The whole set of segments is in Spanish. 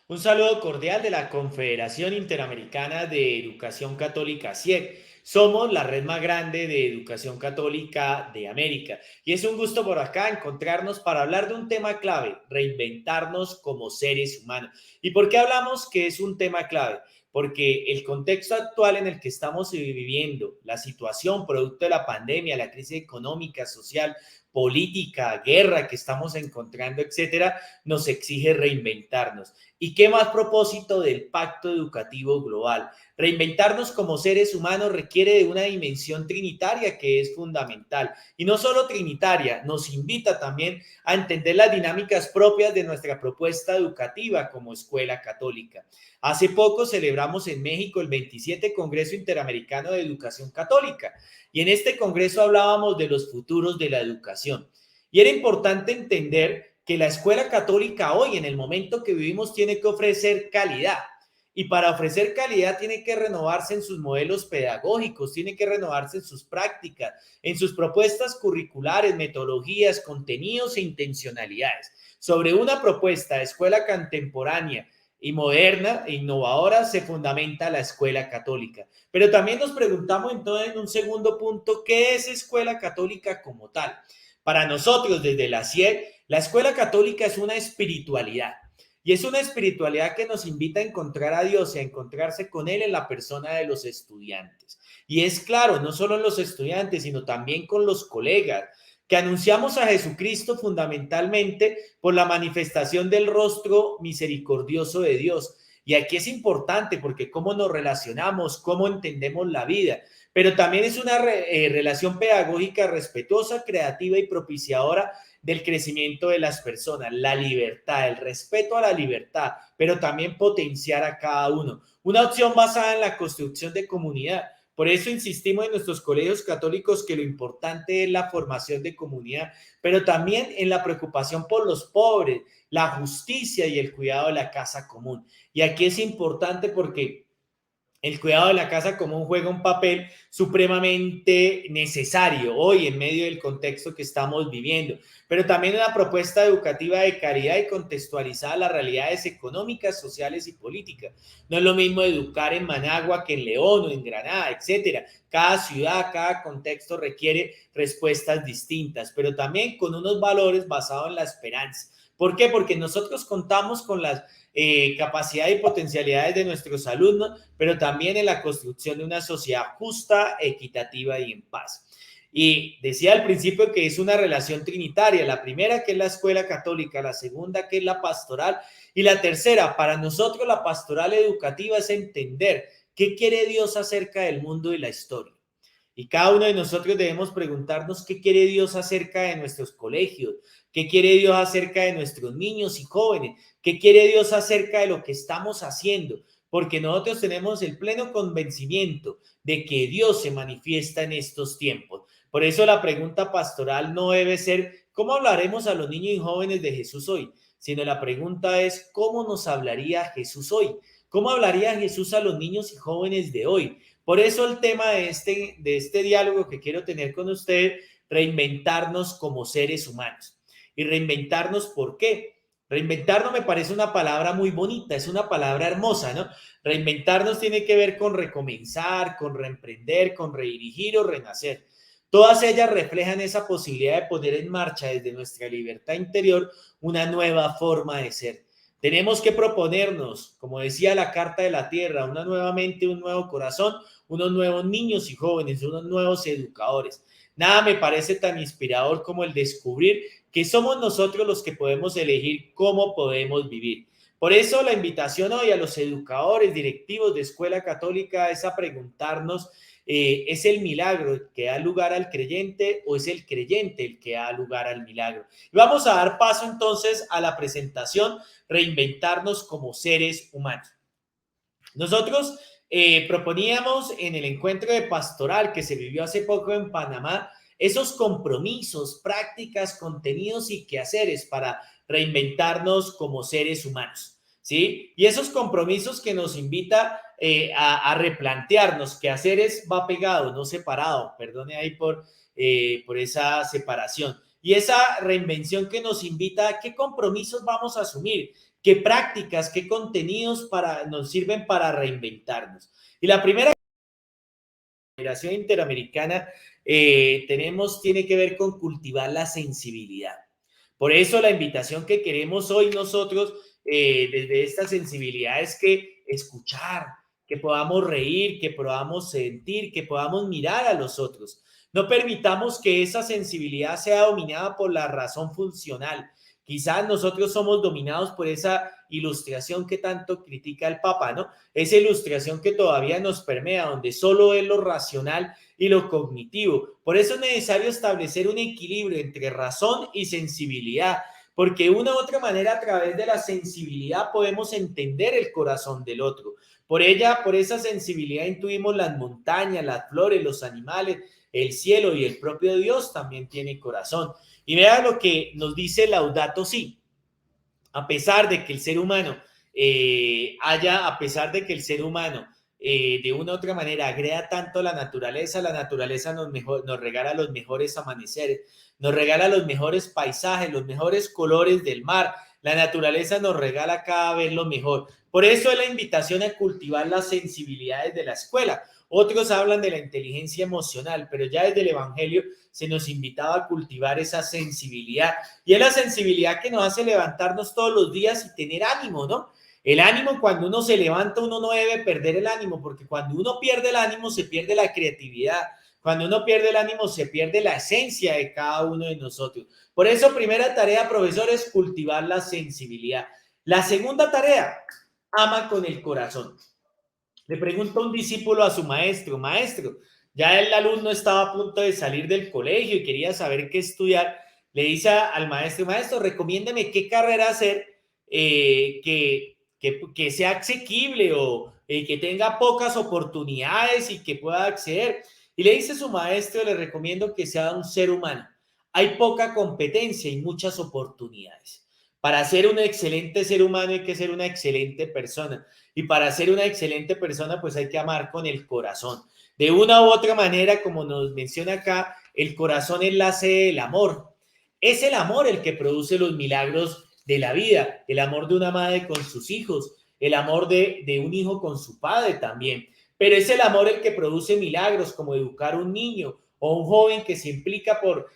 Un saludo cordial de la Confederación Interamericana de Educación Católica, CIEC. Somos la red más grande de educación católica de América y es un gusto por acá encontrarnos para hablar de un tema clave, reinventarnos como seres humanos. ¿Y por qué hablamos que es un tema clave? Porque el contexto actual en el que estamos viviendo, la situación producto de la pandemia, la crisis económica, social, política, guerra que estamos encontrando, etcétera, nos exige reinventarnos. ¿Y qué más propósito del Pacto Educativo Global? Reinventarnos como seres humanos requiere de una dimensión trinitaria que es fundamental. Y no solo trinitaria, nos invita también a entender las dinámicas propias de nuestra propuesta educativa como escuela católica. Hace poco celebramos en México el 27 Congreso Interamericano de Educación Católica y en este congreso hablábamos de los futuros de la educación. Y era importante entender que la escuela católica hoy, en el momento que vivimos, tiene que ofrecer calidad. Y para ofrecer calidad tiene que renovarse en sus modelos pedagógicos, tiene que renovarse en sus prácticas, en sus propuestas curriculares, metodologías, contenidos e intencionalidades. Sobre una propuesta de escuela contemporánea y moderna e innovadora se fundamenta la escuela católica. Pero también nos preguntamos entonces en un segundo punto, ¿qué es escuela católica como tal? Para nosotros desde la CIEC, la escuela católica es una espiritualidad y es una espiritualidad que nos invita a encontrar a Dios y a encontrarse con Él en la persona de los estudiantes. Y es claro, no solo en los estudiantes, sino también con los colegas, que anunciamos a Jesucristo fundamentalmente por la manifestación del rostro misericordioso de Dios. Y aquí es importante porque cómo nos relacionamos, cómo entendemos la vida, pero también es una relación pedagógica respetuosa, creativa y propiciadora del crecimiento de las personas, la libertad, el respeto a la libertad, pero también potenciar a cada uno. Una opción basada en la construcción de comunidad. Por eso insistimos en nuestros colegios católicos que lo importante es la formación de comunidad, pero también en la preocupación por los pobres, la justicia y el cuidado de la casa común. Y aquí es importante porque el cuidado de la casa común juega un papel supremamente necesario hoy en medio del contexto que estamos viviendo, pero también una propuesta educativa de calidad y contextualizada a las realidades económicas, sociales y políticas. No es lo mismo educar en Managua que en León o en Granada, etcétera. Cada ciudad, cada contexto requiere respuestas distintas, pero también con unos valores basados en la esperanza. ¿Por qué? Porque nosotros contamos con las capacidad y potencialidades de nuestros alumnos, pero también en la construcción de una sociedad justa, equitativa y en paz. Y decía al principio que es una relación trinitaria, la primera que es la escuela católica, la segunda que es la pastoral y la tercera, para nosotros la pastoral educativa es entender qué quiere Dios acerca del mundo y la historia. Y cada uno de nosotros debemos preguntarnos qué quiere Dios acerca de nuestros colegios, qué quiere Dios acerca de nuestros niños y jóvenes, qué quiere Dios acerca de lo que estamos haciendo, porque nosotros tenemos el pleno convencimiento de que Dios se manifiesta en estos tiempos. Por eso la pregunta pastoral no debe ser ¿cómo hablaremos a los niños y jóvenes de Jesús hoy? Sino la pregunta es ¿cómo nos hablaría Jesús hoy? ¿Cómo hablaría Jesús a los niños y jóvenes de hoy? Por eso el tema de este diálogo que quiero tener con usted, reinventarnos como seres humanos. Y reinventarnos, ¿por qué? Reinventarnos me parece una palabra muy bonita, es una palabra hermosa, ¿no? Reinventarnos tiene que ver con recomenzar, con reemprender, con redirigir o renacer. Todas ellas reflejan esa posibilidad de poner en marcha desde nuestra libertad interior una nueva forma de ser. Tenemos que proponernos, como decía la Carta de la Tierra, una nueva mente, un nuevo corazón, unos nuevos niños y jóvenes, unos nuevos educadores. Nada me parece tan inspirador como el descubrir que somos nosotros los que podemos elegir cómo podemos vivir. Por eso la invitación hoy a los educadores, directivos de escuela católica es a preguntarnos, ¿es el milagro el que da lugar al creyente o es el creyente el que da lugar al milagro? Y vamos a dar paso entonces a la presentación, reinventarnos como seres humanos. Nosotros proponíamos en el encuentro de pastoral que se vivió hace poco en Panamá esos compromisos, prácticas, contenidos y quehaceres para reinventarnos como seres humanos, ¿sí? Y esos compromisos que nos invita a replantearnos, quehaceres va pegado, no separado, perdone ahí por esa separación. y esa reinvención que nos invita a qué compromisos vamos a asumir, qué prácticas, qué contenidos nos sirven para reinventarnos. Y la primera Federación Interamericana tiene que ver con cultivar la sensibilidad. Por eso la invitación que queremos hoy nosotros desde esta sensibilidad es que escuchar, que podamos reír, que podamos sentir, que podamos mirar a los otros. No permitamos que esa sensibilidad sea dominada por la razón funcional. Quizás nosotros somos dominados por esa ilustración que tanto critica el Papa, ¿no? Esa ilustración que todavía nos permea, donde solo es lo racional y lo cognitivo. Por eso es necesario establecer un equilibrio entre razón y sensibilidad, porque de una u otra manera a través de la sensibilidad podemos entender el corazón del otro. Por esa sensibilidad intuimos las montañas, las flores, los animales, el cielo y el propio Dios también tiene corazón. Y vea lo que nos dice Laudato Si. A pesar de que el ser humano a pesar de que el ser humano de una u otra manera agrega tanto la naturaleza nos regala los mejores amaneceres, nos regala los mejores paisajes, los mejores colores del mar, la naturaleza nos regala cada vez lo mejor. Por eso es la invitación a cultivar las sensibilidades de la escuela. Otros hablan de la inteligencia emocional, pero ya desde el Evangelio se nos invitaba a cultivar esa sensibilidad. Y es la sensibilidad que nos hace levantarnos todos los días y tener ánimo, ¿no? El ánimo, cuando uno se levanta, uno no debe perder el ánimo, porque cuando uno pierde el ánimo, se pierde la creatividad. Cuando uno pierde el ánimo, se pierde la esencia de cada uno de nosotros. Por eso, primera tarea, profesor, es cultivar la sensibilidad. La segunda tarea, ama con el corazón. Le pregunta un discípulo a su maestro, maestro, ya el alumno estaba a punto de salir del colegio y quería saber qué estudiar. Le dice al maestro, maestro, recomiéndeme qué carrera hacer que sea asequible o que tenga pocas oportunidades y que pueda acceder. Y le dice su maestro, le recomiendo que sea un ser humano. Hay poca competencia y muchas oportunidades. Para ser un excelente ser humano hay que ser una excelente persona. Y para ser una excelente persona, pues hay que amar con el corazón. De una u otra manera, como nos menciona acá, el corazón es la sede del amor. Es el amor el que produce los milagros de la vida, el amor de una madre con sus hijos, el amor de un hijo con su padre también. Pero es el amor el que produce milagros, como educar a un niño o un joven que se implica por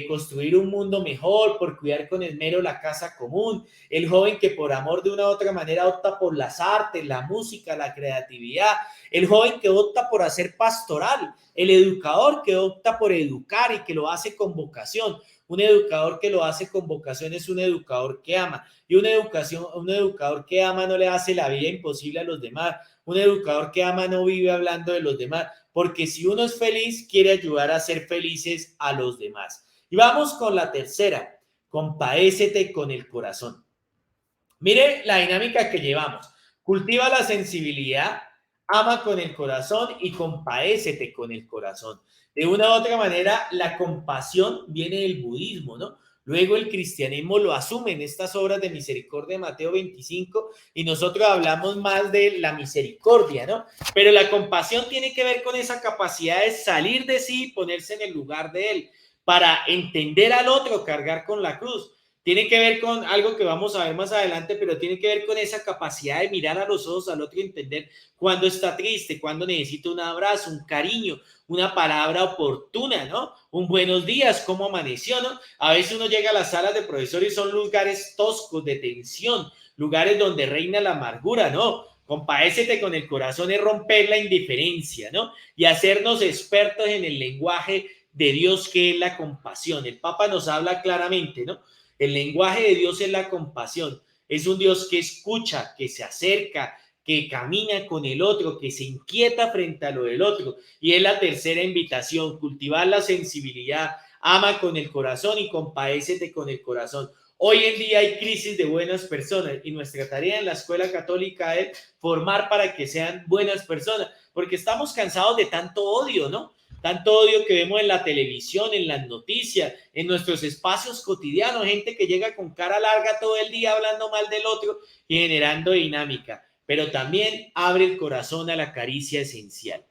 construir un mundo mejor, por cuidar con esmero la casa común, el joven que por amor de una u otra manera opta por las artes, la música, la creatividad, el joven que opta por hacer pastoral, el educador que opta por educar y que lo hace con vocación. Un educador que lo hace con vocación es un educador que ama. Y un educador que ama no le hace la vida imposible a los demás. Un educador que ama no vive hablando de los demás, porque si uno es feliz, quiere ayudar a ser felices a los demás. Y vamos con la tercera, compadécete con el corazón. Mire la dinámica que llevamos. Cultiva la sensibilidad, ama con el corazón y compadécete con el corazón. De una u otra manera, la compasión viene del budismo, ¿no? Luego el cristianismo lo asume en estas obras de misericordia de Mateo 25 y nosotros hablamos más de la misericordia, ¿no? Pero la compasión tiene que ver con esa capacidad de salir de sí y ponerse en el lugar de él para entender al otro, cargar con la cruz. Tiene que ver con algo que vamos a ver más adelante, pero tiene que ver con esa capacidad de mirar a los ojos al otro y entender cuándo está triste, cuándo necesita un abrazo, un cariño, una palabra oportuna, ¿no? Un buenos días, cómo amaneció, ¿no? A veces uno llega a las salas de profesores y son lugares toscos de tensión, lugares donde reina la amargura, ¿no? Compadécete con el corazón es romper la indiferencia, ¿no? Y hacernos expertos en el lenguaje de Dios, que es la compasión. El Papa nos habla claramente, ¿no? El lenguaje de Dios es la compasión. Es un Dios que escucha, que se acerca, que camina con el otro, que se inquieta frente a lo del otro. Y es la tercera invitación, cultivar la sensibilidad, ama con el corazón y compadécete con el corazón. Hoy en día hay crisis de buenas personas y nuestra tarea en la escuela católica es formar para que sean buenas personas, porque estamos cansados de tanto odio, ¿no? Tanto odio que vemos en la televisión, en las noticias, en nuestros espacios cotidianos, gente que llega con cara larga todo el día hablando mal del otro y generando dinámica, pero también abre el corazón a la caricia esencial.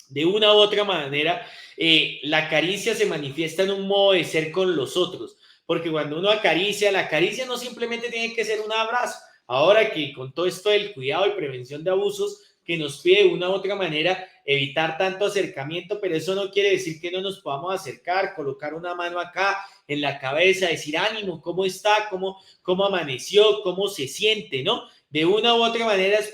De una u otra manera, la caricia se manifiesta en un modo de ser con los otros, porque cuando uno acaricia, la caricia no simplemente tiene que ser un abrazo. Ahora que con todo esto del cuidado y prevención de abusos, que nos pide de una u otra manera evitar tanto acercamiento, pero eso no quiere decir que no nos podamos acercar, colocar una mano acá en la cabeza, decir ánimo, cómo está, cómo amaneció, cómo se siente, ¿no? De una u otra manera es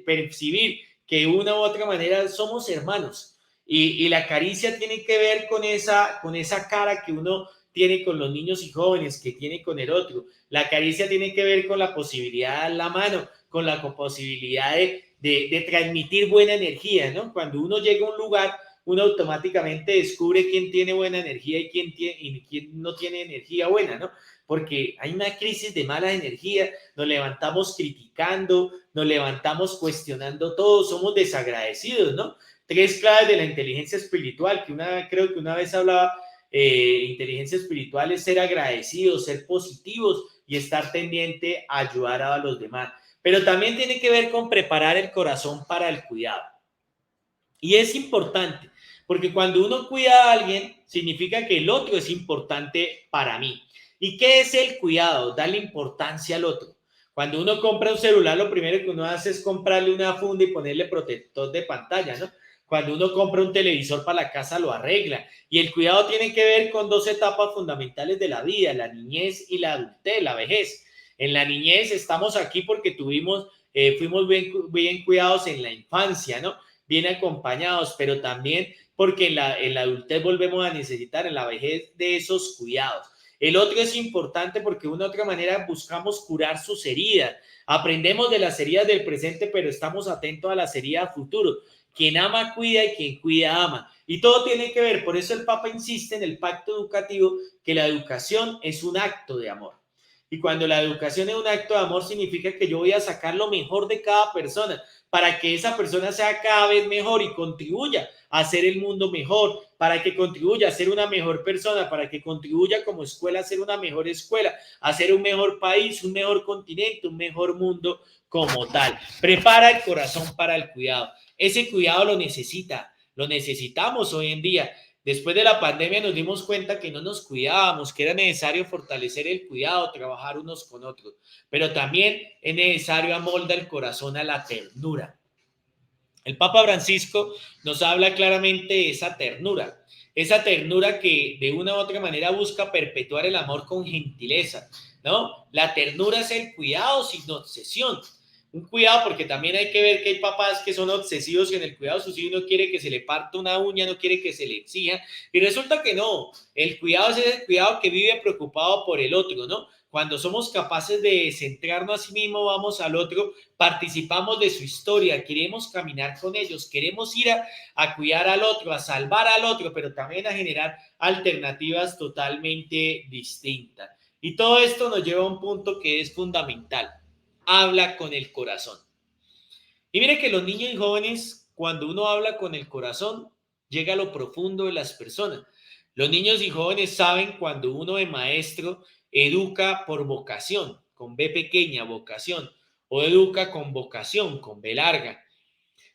percibir que de una u otra manera somos hermanos. Y la caricia tiene que ver con esa cara que uno tiene con los niños y jóvenes, que tiene con el otro. La caricia tiene que ver con la posibilidad de la mano, con la posibilidad de transmitir buena energía, ¿no? Cuando uno llega a un lugar, uno automáticamente descubre quién tiene buena energía y quién no tiene energía buena, ¿no? Porque hay una crisis de mala energía, nos levantamos criticando, nos levantamos cuestionando todo, somos desagradecidos, ¿no? Tres claves de la inteligencia espiritual, creo que una vez hablaba, inteligencia espiritual es ser agradecidos, ser positivos y estar pendiente a ayudar a los demás. Pero también tiene que ver con preparar el corazón para el cuidado. Y es importante, porque cuando uno cuida a alguien, significa que el otro es importante para mí. ¿Y qué es el cuidado? Darle importancia al otro. Cuando uno compra un celular, lo primero que uno hace es comprarle una funda y ponerle protector de pantalla, ¿no? Cuando uno compra un televisor para la casa, lo arregla. Y el cuidado tiene que ver con dos etapas fundamentales de la vida, la niñez y la adultez, la vejez. En la niñez estamos aquí porque fuimos bien cuidados en la infancia, ¿no? Bien acompañados, pero también porque en la adultez volvemos a necesitar en la vejez de esos cuidados. El otro es importante porque de una u otra manera buscamos curar sus heridas. Aprendemos de las heridas del presente, pero estamos atentos a las heridas futuro. Quien ama cuida y quien cuida ama. Y todo tiene que ver, por eso el Papa insiste en el pacto educativo que la educación es un acto de amor. Y cuando la educación es un acto de amor, significa que yo voy a sacar lo mejor de cada persona para que esa persona sea cada vez mejor y contribuya a hacer el mundo mejor, para que contribuya a ser una mejor persona, para que contribuya como escuela a ser una mejor escuela, a ser un mejor país, un mejor continente, un mejor mundo como tal. Prepara el corazón para el cuidado. Ese cuidado lo necesitamos hoy en día. Después de la pandemia nos dimos cuenta que no nos cuidábamos, que era necesario fortalecer el cuidado, trabajar unos con otros, pero también es necesario amoldar el corazón a la ternura. El Papa Francisco nos habla claramente de esa ternura que de una u otra manera busca perpetuar el amor con gentileza, ¿no? La ternura es el cuidado sin obsesión. Un cuidado porque también hay que ver que hay papás que son obsesivos y en el cuidado de sus hijos no quiere que se le parta una uña, no quiere que se le exija y resulta que no, el cuidado es el cuidado que vive preocupado por el otro, ¿no? Cuando somos capaces de centrarnos a sí mismo, vamos al otro, participamos de su historia, queremos caminar con ellos, queremos ir a cuidar al otro, a salvar al otro, pero también a generar alternativas totalmente distintas. Y todo esto nos lleva a un punto que es fundamental. Habla con el corazón. Y mire que los niños y jóvenes, cuando uno habla con el corazón, llega a lo profundo de las personas. Los niños y jóvenes saben cuando uno de maestro educa por vocación, con B pequeña, vocación, o educa con vocación, con B larga.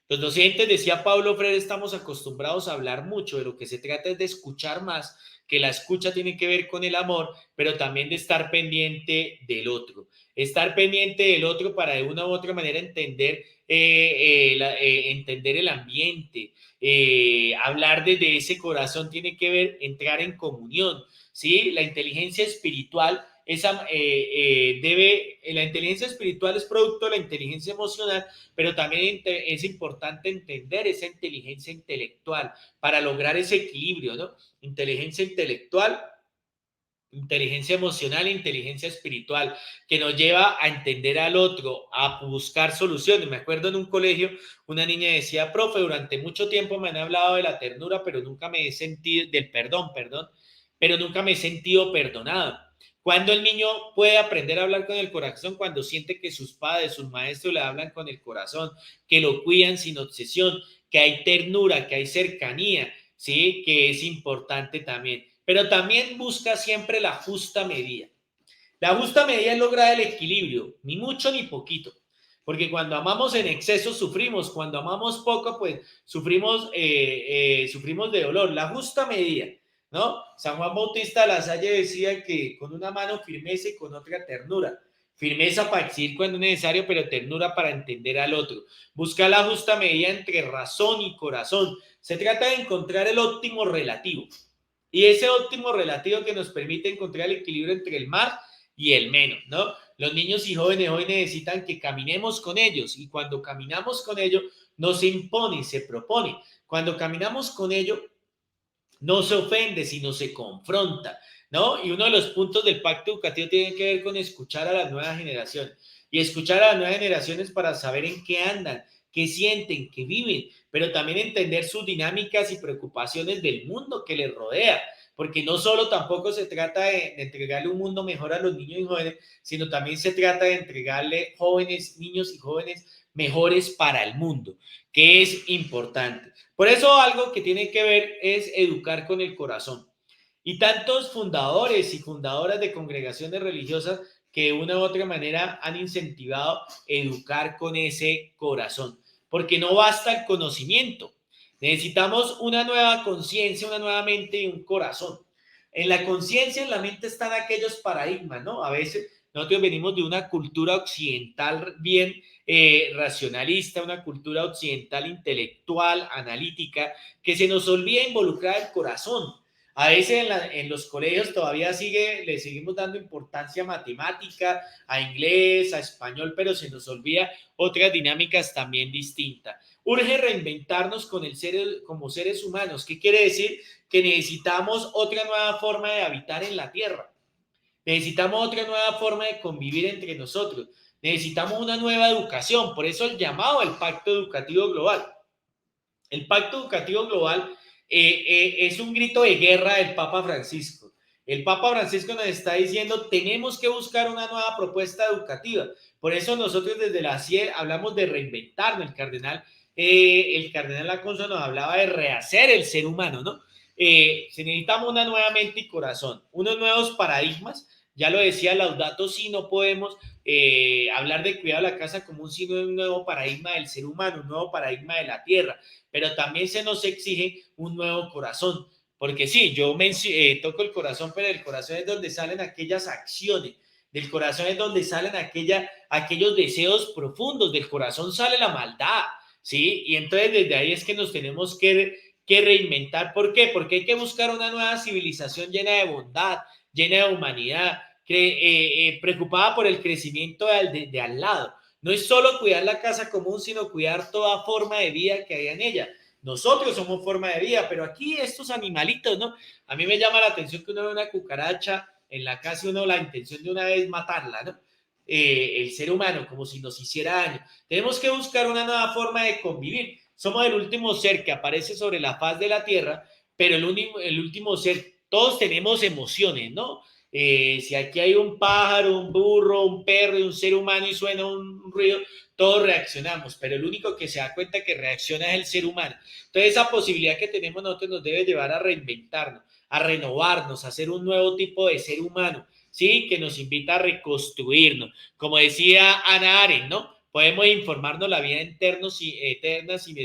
Los docentes, decía Paulo Freire, estamos acostumbrados a hablar mucho, de lo que se trata es de escuchar más, que la escucha tiene que ver con el amor, pero también de estar pendiente del otro. Estar pendiente del otro para de una u otra manera entender el ambiente. Hablar desde ese corazón tiene que ver, entrar en comunión, ¿sí? La inteligencia espiritual la inteligencia espiritual es producto de la inteligencia emocional, pero también es importante entender esa inteligencia intelectual para lograr ese equilibrio, ¿no? Inteligencia intelectual, inteligencia emocional e inteligencia espiritual, que nos lleva a entender al otro, a buscar soluciones. Me acuerdo en un colegio, una niña decía, profe, durante mucho tiempo me han hablado de la ternura, pero nunca me he sentido, del perdón, pero nunca me he sentido perdonado. Cuando el niño puede aprender a hablar con el corazón, cuando siente que sus padres, sus maestros le hablan con el corazón, que lo cuidan sin obsesión, que hay ternura, que hay cercanía, ¿sí? Que es importante también. Pero también busca siempre la justa medida. La justa medida es lograr el equilibrio, ni mucho ni poquito. porque cuando amamos en exceso sufrimos, cuando amamos poco, pues sufrimos de dolor. La justa medida, ¿no? San Juan Bautista de la Salle decía que con una mano firmeza y con otra ternura. Firmeza para exigir cuando es necesario, pero ternura para entender al otro. Busca la justa medida entre razón y corazón. Se trata de encontrar el óptimo relativo. Y ese óptimo relativo que nos permite encontrar el equilibrio entre el más y el menos, ¿no? Los niños y jóvenes hoy necesitan que caminemos con ellos y cuando caminamos con ellos no se impone, se propone. Cuando caminamos con ellos no se ofende, sino se confronta, ¿no? Y uno de los puntos del pacto educativo tiene que ver con escuchar a las nuevas generaciones y escuchar a las nuevas generaciones para saber en qué andan, qué sienten, qué viven, pero también entender sus dinámicas y preocupaciones del mundo que les rodea, porque no solo tampoco se trata de entregarle un mundo mejor a los niños y jóvenes, sino también se trata de entregarle jóvenes, niños y jóvenes mejores para el mundo, que es importante. Por eso algo que tiene que ver es educar con el corazón. Y tantos fundadores y fundadoras de congregaciones religiosas que de una u otra manera han incentivado educar con ese corazón, porque no basta el conocimiento, necesitamos una nueva conciencia, una nueva mente y un corazón. En la conciencia, en la mente están aquellos paradigmas, ¿no? A veces nosotros venimos de una cultura occidental bien racionalista, una cultura occidental intelectual, analítica, que se nos olvida involucrar el corazón. A veces en los colegios todavía le seguimos dando importancia a matemática, a inglés, a español, pero se nos olvida otras dinámicas también distintas. Urge reinventarnos como seres humanos. ¿Qué quiere decir? Que necesitamos otra nueva forma de habitar en la tierra. Necesitamos otra nueva forma de convivir entre nosotros. Necesitamos una nueva educación. Por eso el llamado al Pacto Educativo Global. El Pacto Educativo Global es un grito de guerra del Papa Francisco. El Papa Francisco nos está diciendo, tenemos que buscar una nueva propuesta educativa. Por eso nosotros desde la CIE hablamos de reinventarnos. El cardenal Aconso nos hablaba de rehacer el ser humano, ¿no? Necesitamos una nueva mente y corazón, unos nuevos paradigmas. Ya lo decía Laudato Si, no podemos hablar de cuidado de la casa común, sino de un nuevo paradigma del ser humano, un nuevo paradigma de la tierra, pero también se nos exige un nuevo corazón, porque sí, yo toco el corazón, pero el corazón es donde salen aquellas acciones, del corazón es donde salen aquellos deseos profundos, del corazón sale la maldad, ¿sí? Y entonces desde ahí es que nos tenemos que reinventar. ¿Por qué? Porque hay que buscar una nueva civilización llena de bondad, llena de humanidad, preocupada por el crecimiento de al lado. No es solo cuidar la casa común, sino cuidar toda forma de vida que haya en ella. Nosotros somos forma de vida, pero aquí estos animalitos, ¿no? A mí me llama la atención que uno ve una cucaracha en la casa y uno la intención de una vez matarla, ¿no? El ser humano, como si nos hiciera daño. Tenemos que buscar una nueva forma de convivir. Somos el último ser que aparece sobre la faz de la tierra, pero el último ser, todos tenemos emociones, ¿no? Si aquí hay un pájaro, un burro, un perro y un ser humano y suena un ruido, todos reaccionamos, pero el único que se da cuenta que reacciona es el ser humano. Entonces esa posibilidad que tenemos nosotros nos debe llevar a reinventarnos, a renovarnos, a ser un nuevo tipo de ser humano, ¿sí? Que nos invita a reconstruirnos. Como decía Ana Arendt, ¿no? Podemos informarnos la vida eterna sin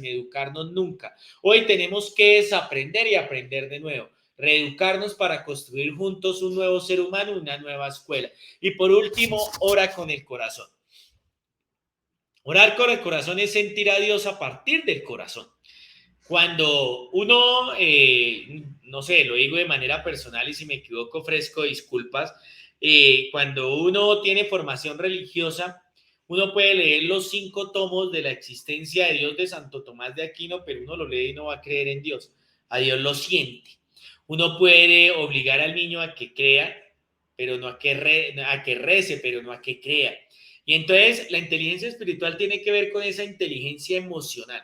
educarnos nunca. Hoy tenemos que desaprender y aprender de nuevo, reeducarnos para construir juntos un nuevo ser humano, una nueva escuela. Y por último, ora con el corazón. Orar con el corazón es sentir a Dios a partir del corazón. Cuando uno, no sé, lo digo de manera personal y si me equivoco ofrezco disculpas, cuando uno tiene formación religiosa, uno puede leer los 5 tomos de la existencia de Dios de Santo Tomás de Aquino, pero uno lo lee y no va a creer en Dios. A Dios lo siente. Uno puede obligar al niño a que crea, pero no a que rece, pero no a que crea. Y entonces la inteligencia espiritual tiene que ver con esa inteligencia emocional.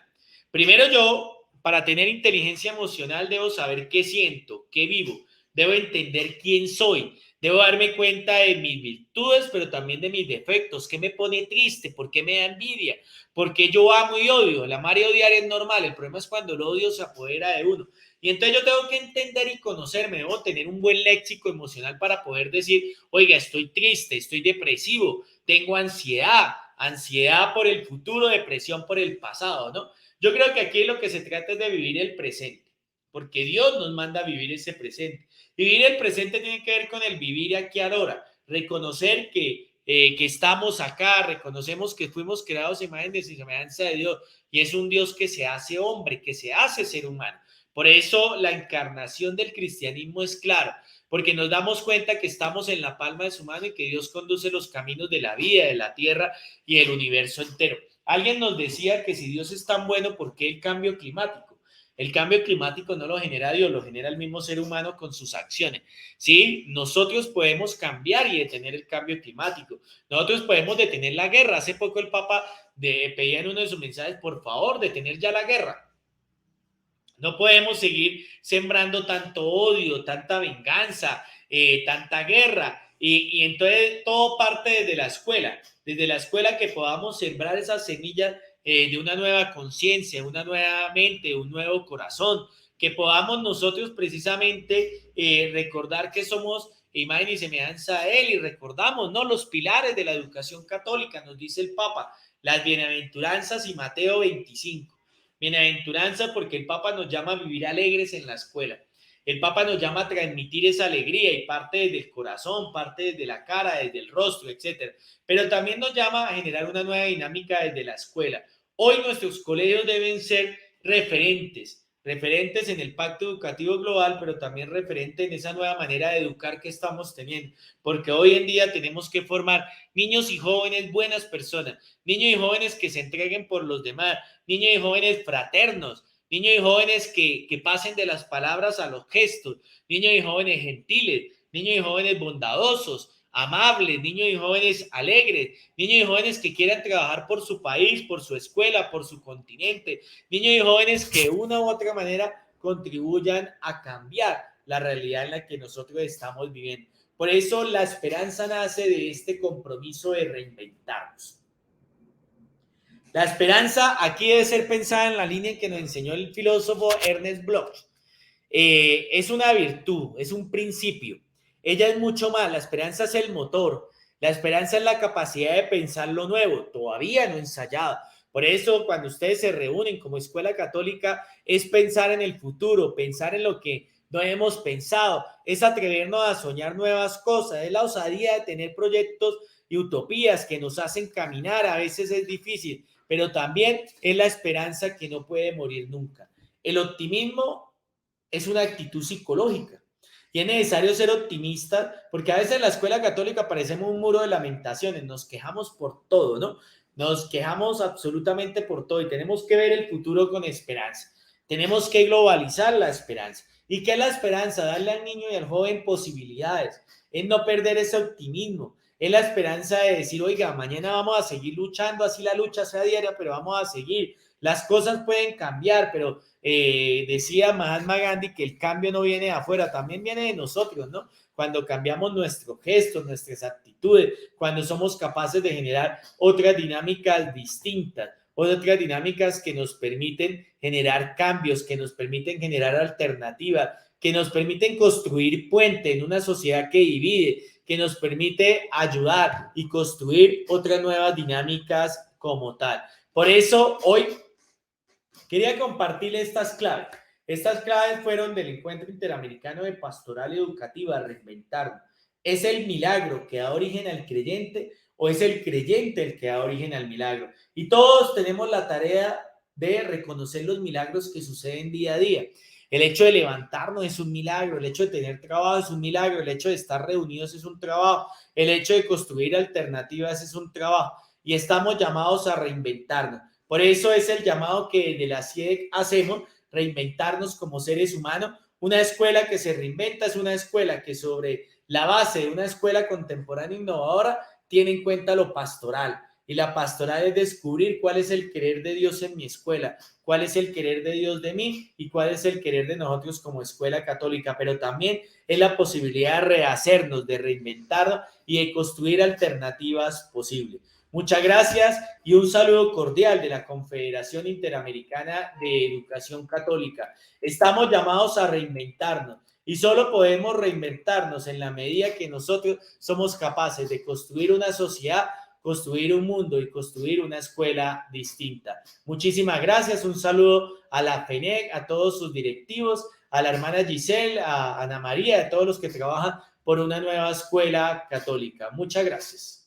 Primero yo, para tener inteligencia emocional, debo saber qué siento, qué vivo, debo entender quién soy, debo darme cuenta de mis virtudes, pero también de mis defectos, qué me pone triste, por qué me da envidia, por qué yo amo y odio. El amar y odiar es normal, el problema es cuando el odio se apodera de uno. Y entonces yo tengo que entender y conocerme, debo tener un buen léxico emocional para poder decir, oiga, estoy triste, estoy depresivo, tengo ansiedad, ansiedad por el futuro, depresión por el pasado, ¿no? Yo creo que aquí lo que se trata es de vivir el presente, porque Dios nos manda a vivir ese presente. Vivir el presente tiene que ver con el vivir aquí ahora, reconocer que estamos acá, reconocemos que fuimos creados en imagen y semejanza de Dios, y es un Dios que se hace hombre, que se hace ser humano. Por eso la encarnación del cristianismo es clara, porque nos damos cuenta que estamos en la palma de su mano y que Dios conduce los caminos de la vida, de la tierra y el universo entero. Alguien nos decía que si Dios es tan bueno, ¿por qué el cambio climático? El cambio climático no lo genera Dios, lo genera el mismo ser humano con sus acciones. Sí, nosotros podemos cambiar y detener el cambio climático. Nosotros podemos detener la guerra. Hace poco el Papa pedía en uno de sus mensajes, por favor, detener ya la guerra. No podemos seguir sembrando tanto odio, tanta venganza, tanta guerra. Y entonces todo parte desde la escuela que podamos sembrar esas semillas de una nueva conciencia, una nueva mente, un nuevo corazón, que podamos nosotros precisamente recordar que somos imagen y semejanza a Él y recordamos, ¿no? Los pilares de la educación católica, nos dice el Papa, las bienaventuranzas y Mateo 25. Bienaventuranza porque el Papa nos llama a vivir alegres en la escuela. El Papa nos llama a transmitir esa alegría y parte desde el corazón, parte desde la cara, desde el rostro, etcétera. Pero también nos llama a generar una nueva dinámica desde la escuela. Hoy nuestros colegios deben ser referentes, referentes en el pacto educativo global, pero también referentes en esa nueva manera de educar que estamos teniendo, porque hoy en día tenemos que formar niños y jóvenes buenas personas, niños y jóvenes que se entreguen por los demás, niños y jóvenes fraternos, niños y jóvenes que pasen de las palabras a los gestos, niños y jóvenes gentiles, niños y jóvenes bondadosos, amables, niños y jóvenes alegres, niños y jóvenes que quieran trabajar por su país, por su escuela, por su continente, niños y jóvenes que de una u otra manera contribuyan a cambiar la realidad en la que nosotros estamos viviendo. Por eso la esperanza nace de este compromiso de reinventarnos. La esperanza aquí debe ser pensada en la línea en que nos enseñó el filósofo Ernest Bloch. Es una virtud, es un principio. Ella es mucho más, la esperanza es el motor, la esperanza es la capacidad de pensar lo nuevo, todavía no ensayado. Por eso cuando ustedes se reúnen como escuela católica es pensar en el futuro, pensar en lo que no hemos pensado, es atrevernos a soñar nuevas cosas, es la osadía de tener proyectos y utopías que nos hacen caminar, a veces es difícil, pero también es la esperanza que no puede morir nunca. El optimismo es una actitud psicológica y es necesario ser optimista porque a veces en la escuela católica parecemos un muro de lamentaciones, nos quejamos por todo, ¿no? Nos quejamos absolutamente por todo y tenemos que ver el futuro con esperanza. Tenemos que globalizar la esperanza. ¿Y qué es la esperanza? Darle al niño y al joven posibilidades, es no perder ese optimismo, es la esperanza de decir, oiga, mañana vamos a seguir luchando, así la lucha sea diaria, pero vamos a seguir. Las cosas pueden cambiar, pero decía Mahatma Gandhi que el cambio no viene de afuera, también viene de nosotros, ¿no? Cuando cambiamos nuestros gestos, nuestras actitudes, cuando somos capaces de generar otras dinámicas distintas, otras dinámicas que nos permiten generar cambios, que nos permiten generar alternativas, que nos permiten construir puente en una sociedad que divide, que nos permite ayudar y construir otras nuevas dinámicas como tal. Por eso hoy quería compartir estas claves. Estas claves fueron del Encuentro Interamericano de Pastoral Educativa, Reinventarnos. ¿Es el milagro que da origen al creyente o es el creyente el que da origen al milagro? Y todos tenemos la tarea de reconocer los milagros que suceden día a día. El hecho de levantarnos es un milagro, el hecho de tener trabajo es un milagro, el hecho de estar reunidos es un trabajo, el hecho de construir alternativas es un trabajo y estamos llamados a reinventarnos. Por eso es el llamado que de la CIEC hacemos, reinventarnos como seres humanos. Una escuela que se reinventa es una escuela que sobre la base de una escuela contemporánea innovadora tiene en cuenta lo pastoral. Y la pastoral es descubrir cuál es el querer de Dios en mi escuela, cuál es el querer de Dios de mí y cuál es el querer de nosotros como escuela católica. Pero también es la posibilidad de rehacernos, de reinventarnos y de construir alternativas posibles. Muchas gracias y un saludo cordial de la Confederación Interamericana de Educación Católica. Estamos llamados a reinventarnos y solo podemos reinventarnos en la medida que nosotros somos capaces de construir una sociedad, construir un mundo y construir una escuela distinta. Muchísimas gracias, un saludo a la FENEC, a todos sus directivos, a la hermana Giselle, a Ana María, a todos los que trabajan por una nueva escuela católica. Muchas gracias.